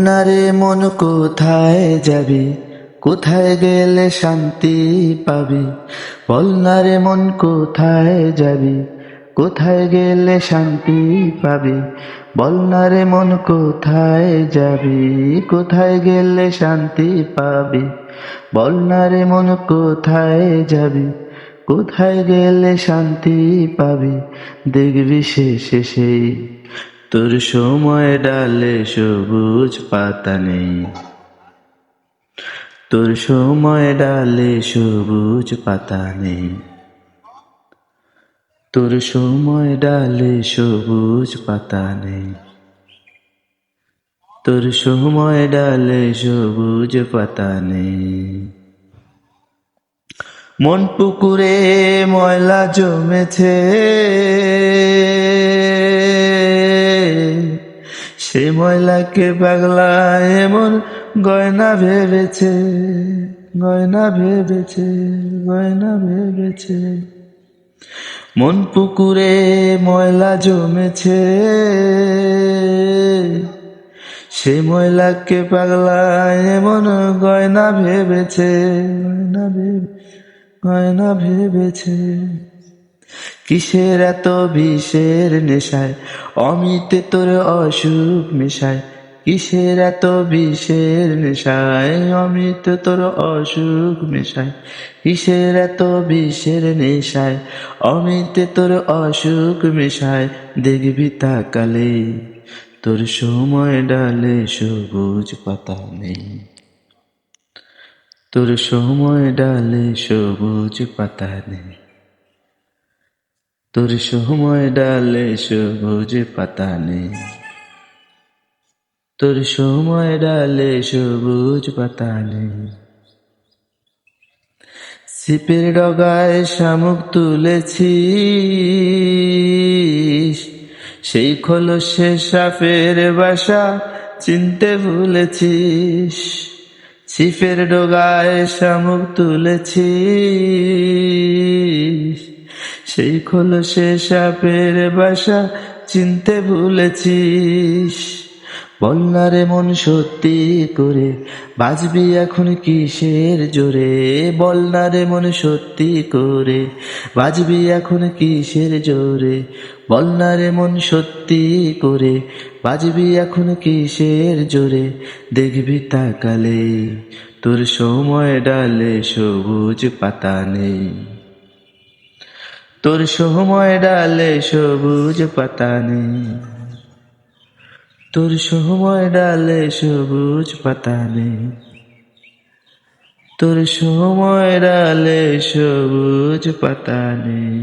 না রে মন কোথায় যাবি, কোথায় গেলে শান্তি পাবি। বল না রে মন কোথায় যাবি, কোথায় গেলে শান্তি পাবি। বল না রে মন কোথায় যাবি, কোথায় গেলে শান্তি পাবি। বল না রে মন কোথায় যাবি, কোথায় গেলে শান্তি পাবি। দেখবি শেষে সেই তোর সময় ডালে সবুজ পাতা নেই। তোর সময় ডালে সবুজ পাতা নেই। তোর সময় ডালে সবুজ পাতা নেই। তোর সময় ডালে সবুজ পাতা নেই। মন পুকুরে ময়লা জমেছে, সে ময়লাকে পাগলা এমন গয়না ভেবেছে, গয়না ভেবেছে, গয়না ভেবেছে। মন পুকুরে ময়লা জমেছে, সে ময়লাকে পাগলা এমন গয়না ভেবেছে, গয়না গয়না ভেবেছে। কিসের এত বিষের নেশায় অমিতে তোর অসুখ মেশায়। কিসের এত বিষের নেশায় অমিত তোর অসুখ মেশায়। কিসের এত বিষের নেশায় অমিতে তোর অসুখ মেশায়। দেখবি তাকালে তোর সময় ডালে সবুজ পাতা নেই। তোর সময় ডালে সবুজ পাতা নেই। তোর সময় ডালে সবুজ পাতা নেই। তোর সময় ডালে সবুজ পাতা নেই। ছিপের ডগায় শামুক তুলেছিস, সেই খোলসে সাপের বাসা চিনতে ভুলেছিস। ছিপের ডগায় শামুক তুলেছিস, সেই খোলসে সাপের বাসা চিনতে ভুলেছিস। বল না রে মন সত্যি করে বাঁচবি এখন কিসের জোরে। বল না রে মন সত্যি করে বাঁচবি এখন কিসের জোরে। বল না রে মন সত্যি করে বাঁচবি এখন কিসের জোরে। দেখবি তাকালে তোর সময় ডালে সবুজ পাতা নেই। তোর সময় ডালে সবুজ পাতা নেই। তোর সময় ডালে সবুজ পাতা নেই। তোর সময় ডালে সবুজ পাতা নেই।